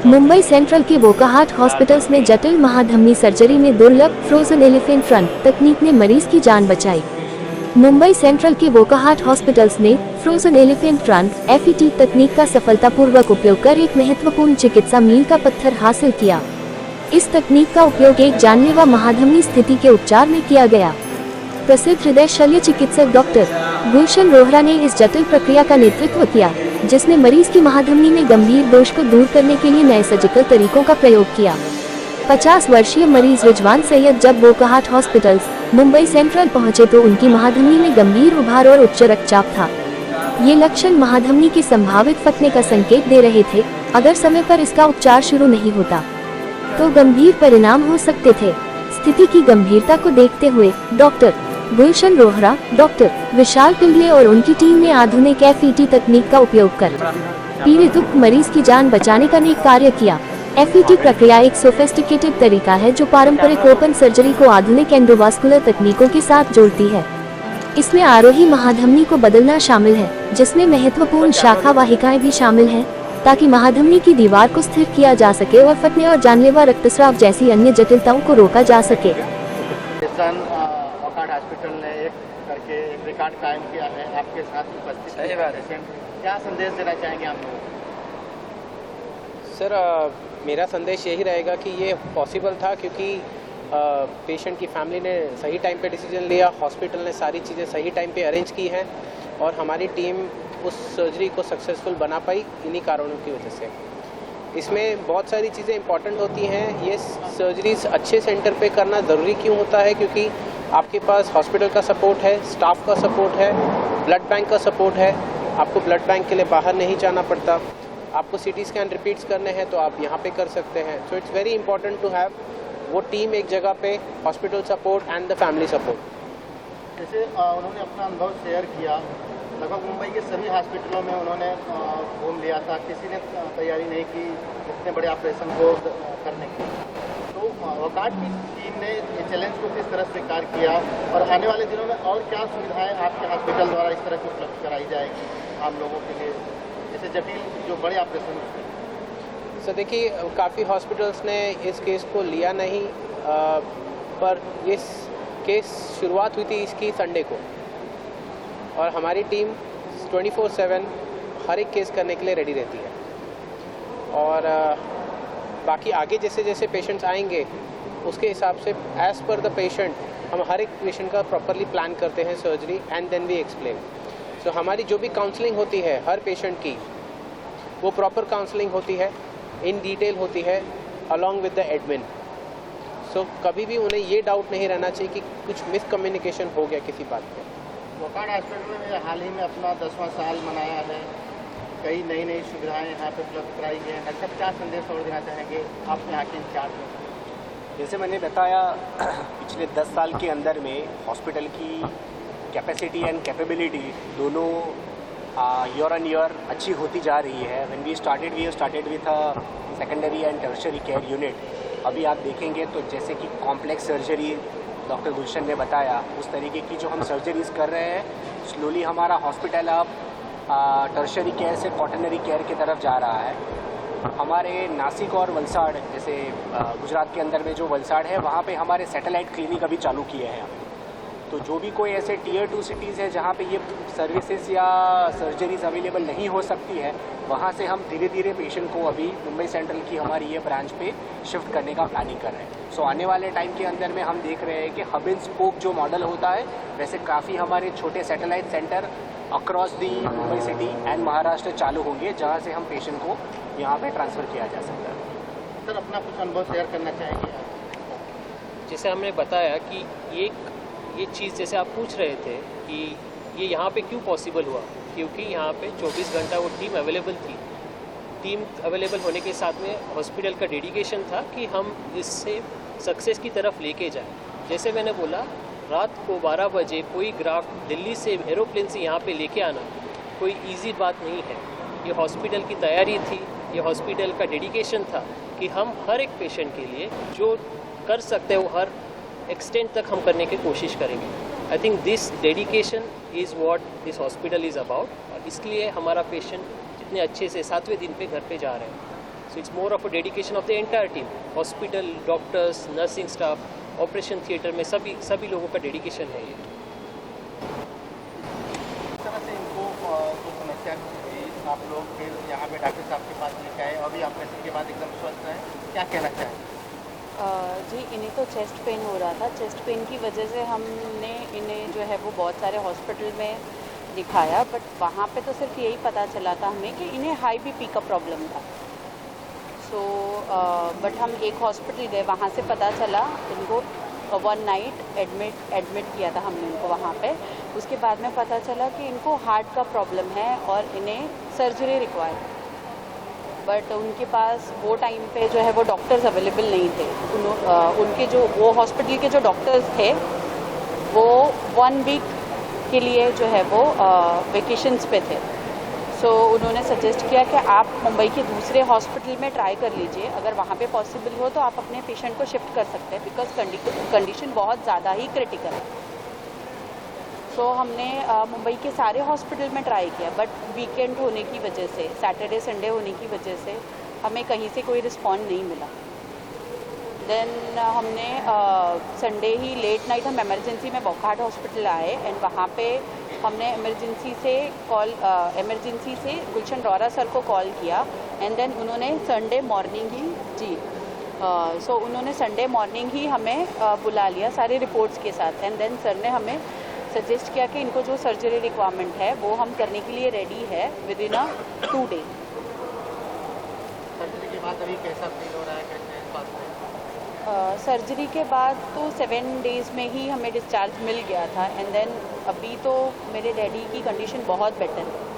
Mumbai central के बोकाहाट hospitals में जटिल महाधमनी सर्जरी में दुर्लभ फ्रोजन एलिफेंट फ्रंट तकनीक ने मरीज की जान बचाई। मुंबई सेंट्रल के बोकाहाट हॉस्पिटल्स ने फ्रोजन एलिफेंट फ्रंट (FET) तकनीक का सफलतापूर्वक उपयोग कर एक महत्वपूर्ण चिकित्सा मील का पत्थर हासिल किया। इस तकनीक का उपयोग एक जानलेवा महाधमनी स्थिति के उपचार में किया गया। प्रसिद्ध हृदय शल्य चिकित्सक डॉक्टर गुलशन रोहरा ने इस जटिल प्रक्रिया का नेतृत्व किया, जिसने मरीज की महाधमनी में गंभीर दोष को दूर करने के लिए नए सर्जिकल तरीकों का प्रयोग किया। 50 वर्षीय मरीज रिजवान सैयद जब बोकाहाट हॉस्पिटल्स मुंबई सेंट्रल पहुंचे तो उनकी महाधमनी में गंभीर उभार और उच्च रक्तचाप था। ये लक्षण महाधमनी के संभावित फटने का संकेत दे रहे थे। अगर समय पर इसका उपचार शुरू नहीं होता तो गंभीर परिणाम हो सकते थे। स्थिति की गंभीरता को देखते हुए डॉक्टर गुलशन रोहरा, डॉक्टर विशाल पिंगले और उनकी टीम ने आधुनिक FET तकनीक का उपयोग कर पीड़ित मरीज की जान बचाने का नेक कार्य किया। FET प्रक्रिया एक सोफिस्टिकेटेड तरीका है जो पारंपरिक ओपन सर्जरी को आधुनिक एंडोवास्कुलर तकनीकों के साथ जोड़ती है। इसमें आरोही महाधमनी को बदलना शामिल है, जिसमें महत्वपूर्ण शाखा वाहिकाएं भी शामिल हैं, ताकि महाधमनी की दीवार को स्थिर किया जा सके और फटने और जानलेवा रक्तस्राव जैसी अन्य जटिलताओं को रोका जा सके। हॉस्पिटल ने एक करके एक रिकॉर्ड कायम किया है, आपके साथ उपस्थित पेशेंट, क्या संदेश देना चाहेंगे आप लोग? सर, मेरा संदेश यही रहेगा कि ये पॉसिबल था क्योंकि पेशेंट की फैमिली ने सही टाइम पे डिसीजन लिया, हॉस्पिटल ने सारी चीज़ें सही टाइम पे अरेंज की हैं और हमारी टीम उस सर्जरी को सक्सेसफुल बना पाई इन्हीं कारणों की वजह से। इसमें बहुत सारी चीज़ें इंपॉर्टेंट होती हैं। ये सर्जरीज अच्छे सेंटर पे करना ज़रूरी क्यों होता है? क्योंकि आपके पास हॉस्पिटल का सपोर्ट है, स्टाफ का सपोर्ट है, ब्लड बैंक का सपोर्ट है। आपको ब्लड बैंक के लिए बाहर नहीं जाना पड़ता। आपको CT स्कैन रिपीट्स करने हैं तो आप यहाँ पे कर सकते हैं। So it's very important to have वो टीम एक जगह पे, hospital support and the family support. जैसे उन्होंने अपना अनुभव शेयर किया, लगभग मुंबई के सभी हॉस्पिटलों में उन्होंने घूम लिया था, किसी ने तैयारी नहीं की इतने बड़े ऑपरेशन को करने की। तो वकाट की टीम ने चैलेंज को किस तरह स्वीकार किया और आने वाले दिनों में और क्या सुविधाएं आपके हॉस्पिटल द्वारा इस तरह की उपलब्ध कराई जाएगी आम लोगों के लिए, जैसे जटिल जो बड़े ऑपरेशन? सर देखिए, काफ़ी हॉस्पिटल्स ने इस केस को लिया नहीं, पर इस केस शुरुआत हुई थी इसकी संडे को और हमारी टीम 24/7 हर एक केस करने के लिए रेडी रहती है। और बाकी आगे जैसे जैसे पेशेंट्स आएंगे उसके हिसाब से एज़ पर द पेशेंट हम हर एक पेशेंट का प्रॉपरली प्लान करते हैं surgery and then we explain. So हमारी जो भी काउंसलिंग होती है हर पेशेंट की, वो प्रॉपर काउंसलिंग होती है, इन डिटेल होती है अलॉन्ग विद द एडमिन। सो कभी भी उन्हें ये डाउट नहीं रहना चाहिए कि कुछ मिसकम्युनिकेशन हो गया किसी बात पे। वकाट हॉस्पिटल में हाल ही में अपना 10वां साल मनाया है, कई नई नई सुविधाएं यहाँ पे उपलब्ध कराई गई हैं। डॉक्टर, क्या संदेश और देना चाहेंगे आप यहाँ के इंचार्ज में? जैसे मैंने बताया, पिछले 10 साल के अंदर में हॉस्पिटल की कैपेसिटी एंड कैपेबिलिटी दोनों ईयर ऑन ईयर अच्छी होती जा रही है। When we started with secondary and tertiary care unit. अभी आप देखेंगे तो जैसे कि कॉम्प्लेक्स सर्जरी डॉक्टर गुलशन ने बताया, उस तरीके की जो हम सर्जरीज कर रहे हैं, स्लोली हमारा हॉस्पिटल अब टर्शियरी केयर से क्वाटरनरी केयर की तरफ जा रहा है। हमारे नासिक और वलसाड़, जैसे गुजरात के अंदर में जो वलसाड़ है, वहाँ पे हमारे सैटेलाइट क्लिनिक अभी चालू किए हैं। तो जो भी कोई ऐसे Tier 2 सिटीज़ है जहाँ पे ये सर्विसेज या सर्जरीज अवेलेबल नहीं हो सकती है, वहाँ से हम धीरे धीरे पेशेंट को अभी मुंबई सेंट्रल की हमारी ये ब्रांच पे शिफ्ट करने का प्लानिंग कर रहे हैं। सो आने वाले टाइम के अंदर में हम देख रहे हैं कि हब एंड स्पोक जो मॉडल होता है, वैसे काफ़ी हमारे छोटे satellite centre across the Mumbai city and Maharashtra चालू होंगे, जहाँ से हम पेशेंट को यहाँ पे ट्रांसफ़र किया जा सकता है। सर, अपना कुछ अनुभव शेयर करना चाहेंगे? जैसे हमने बताया कि ये चीज़ जैसे आप पूछ रहे थे कि ये यहाँ पे क्यों पॉसिबल हुआ, क्योंकि यहाँ पे 24 घंटा वो टीम अवेलेबल थी। टीम अवेलेबल होने के साथ में हॉस्पिटल का डेडिकेशन था कि हम इससे सक्सेस की तरफ लेके जाएं। जैसे मैंने बोला, रात को 12 बजे कोई ग्राफ्ट दिल्ली से एरोप्लेन से यहाँ पे लेके आना कोई इजी बात नहीं है। ये हॉस्पिटल की तैयारी थी, ये हॉस्पिटल का डेडिकेशन था कि हम हर एक पेशेंट के लिए जो कर सकते हैं वो हर एक्सटेंट तक हम करने की कोशिश करेंगे। I think this dedication is what this hospital is about, और इसलिए हमारा पेशेंट जितने अच्छे से 7वें दिन पे घर पे जा रहे हैं। So it's more of a dedication of the entire team. Hospital, doctors, nursing staff, operation theatre में सभी लोगों का डेडिकेशन है ये। इस तरह से इनको जो समस्या थी आप लोग फिर यहाँ पे डॉक्टर साहब के पास लेके आए और अभी ऑपरेशन के बाद एकदम स्वस्थ हैं, क्या कहना चाहें? जी इन्हें तो चेस्ट पेन हो रहा था। चेस्ट पेन की वजह से हमने इन्हें जो है वो बहुत सारे हॉस्पिटल में दिखाया, बट वहाँ पे तो सिर्फ यही पता चला था हमें कि इन्हें हाई बीपी का प्रॉब्लम था। सो बट हम एक हॉस्पिटल गए, वहाँ से पता चला इनको 1 नाइट एडमिट किया था हमने इनको वहाँ पे। उसके बाद में पता चला कि इनको हार्ट का प्रॉब्लम है और इन्हें सर्जरी रिक्वायर, बट उनके पास वो टाइम पे जो है वो डॉक्टर्स अवेलेबल नहीं थे। उनके जो वो हॉस्पिटल के जो डॉक्टर्स थे वो 1 वीक के लिए जो है वो वेकेशंस पे थे। सो उन्होंने सजेस्ट किया कि आप मुंबई के दूसरे हॉस्पिटल में ट्राई कर लीजिए, अगर वहाँ पे पॉसिबल हो तो आप अपने पेशेंट को शिफ्ट कर सकते हैं, बिकॉज कंडीशन बहुत ज़्यादा ही क्रिटिकल है। सो हमने मुंबई के सारे हॉस्पिटल में ट्राई किया, बट वीकेंड होने की वजह से, सैटरडे संडे होने की वजह से हमें कहीं से कोई रिस्पॉन्ड नहीं मिला। देन हमने संडे ही लेट नाइट हम इमरजेंसी में बोकाहाट हॉस्पिटल आए एंड वहाँ पे हमने इमरजेंसी से गुलशन रोहरा सर को कॉल किया एंड देन उन्होंने संडे मॉर्निंग ही हमें बुला लिया सारे रिपोर्ट्स के साथ। एंड देन सर ने हमें सजेस्ट किया कि इनको जो सर्जरी रिक्वायरमेंट है वो हम करने के लिए रेडी है विद इन 2 days। सर्जरी के बाद अभी कैसा फील हो रहा है, कैसे पास में? सर्जरी के बाद तो 7 days में ही हमें डिस्चार्ज मिल गया था एंड देन अभी तो मेरे डैडी की कंडीशन बहुत बेटर है।